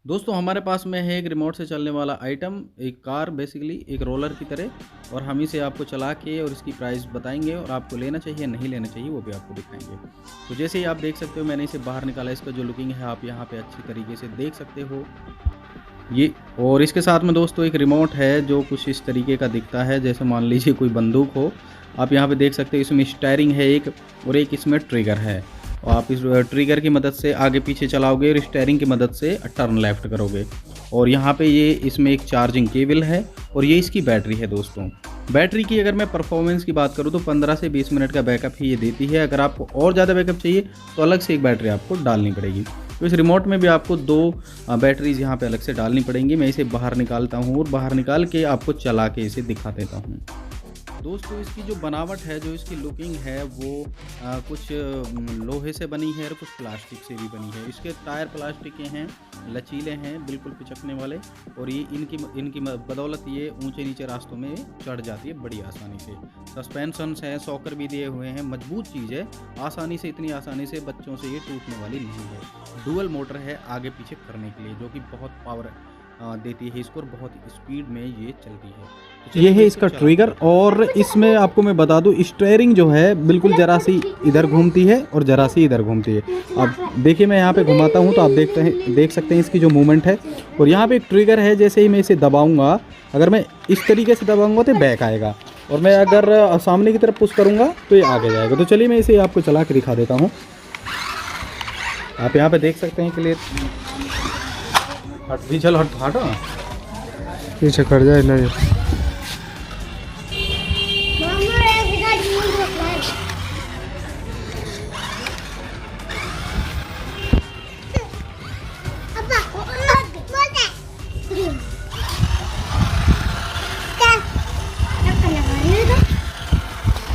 दोस्तों हमारे पास में है एक रिमोट से चलने वाला आइटम, एक कार बेसिकली एक रोलर की तरह। और हम इसे आपको चला के और इसकी प्राइस बताएंगे और आपको लेना चाहिए नहीं लेना चाहिए वो भी आपको दिखाएंगे। तो जैसे ही आप देख सकते हो मैंने इसे बाहर निकाला, इसका जो लुकिंग है आप यहाँ पे अच्छी तरीके से देख सकते हो ये। और इसके साथ में दोस्तों एक रिमोट है जो कुछ इस तरीके का दिखता है, जैसे मान लीजिए कोई बंदूक हो। आप यहाँ पे देख सकते हो इसमें स्टीयरिंग है एक, और एक इसमें ट्रिगर है। और आप इस ट्रिगर की मदद से आगे पीछे चलाओगे और स्टीयरिंग की मदद से टर्न लेफ्ट करोगे। और यहाँ पे ये इसमें एक चार्जिंग केबल है और ये इसकी बैटरी है दोस्तों। बैटरी की अगर मैं परफॉर्मेंस की बात करूँ तो 15 से 20 मिनट का बैकअप ही ये देती है। अगर आपको और ज़्यादा बैकअप चाहिए तो अलग से एक बैटरी आपको डालनी पड़ेगी। तो इस रिमोट में भी आपको 2 बैटरीज यहाँ पे अलग से डालनी पड़ेंगी। मैं इसे बाहर निकालता हूँ और बाहर निकाल के आपको चला के इसे दिखा देता हूँ। दोस्तों इसकी जो बनावट है, जो इसकी लुकिंग है वो कुछ लोहे से बनी है और कुछ प्लास्टिक से भी बनी है। इसके टायर प्लास्टिक के हैं, लचीले हैं, बिल्कुल पिचकने वाले। और ये इनकी बदौलत ये ऊंचे नीचे रास्तों में चढ़ जाती है बड़ी आसानी से। सस्पेंशंस हैं, सॉकर भी दिए हुए हैं, मजबूत चीज़ है। आसानी से, इतनी आसानी से बच्चों से ये टूटने वाली नहीं है। डुअल मोटर है आगे पीछे करने के लिए, जो कि बहुत पावर देती है इसको और बहुत स्पीड में ये चलती है। तो ये है इसका ट्रिगर। और इसमें आपको मैं बता दूं स्टीयरिंग जो है बिल्कुल जरा सी इधर घूमती है और जरा सी इधर घूमती है। अब देखिए मैं यहाँ पे घुमाता हूँ तो आप देख सकते हैं इसकी जो मूवमेंट है। और यहाँ पे एक ट्रिगर है, जैसे ही मैं इसे दबाऊंगा, अगर मैं इस तरीके से दबाऊंगा तो बैक आएगा, और मैं अगर सामने की तरफ पुश करूँगा तो ये आगे जाएगा। तो चलिए मैं इसे आपको चला के दिखा देता हूँ। आप यहाँ पे देख सकते हैं क्लियर। चल हटो पीछे कर जाए नहीं।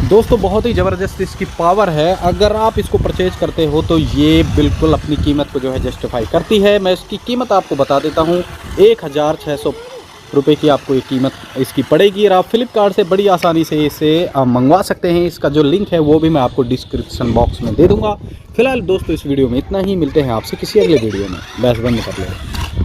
दोस्तों बहुत ही ज़बरदस्त इसकी पावर है। अगर आप इसको परचेज करते हो तो ये बिल्कुल अपनी कीमत को जो है जस्टिफाई करती है। मैं इसकी कीमत आपको बता देता हूँ, 1600 रुपये की आपको ये कीमत इसकी पड़ेगी। और आप फ्लिपकार्ट से बड़ी आसानी से इसे मंगवा सकते हैं। इसका जो लिंक है वो भी मैं आपको डिस्क्रिप्शन बॉक्स में दे दूँगा। फिलहाल दोस्तों इस वीडियो में इतना ही, मिलते हैं आपसे किसी अगले वीडियो में। बस बंद कर लो।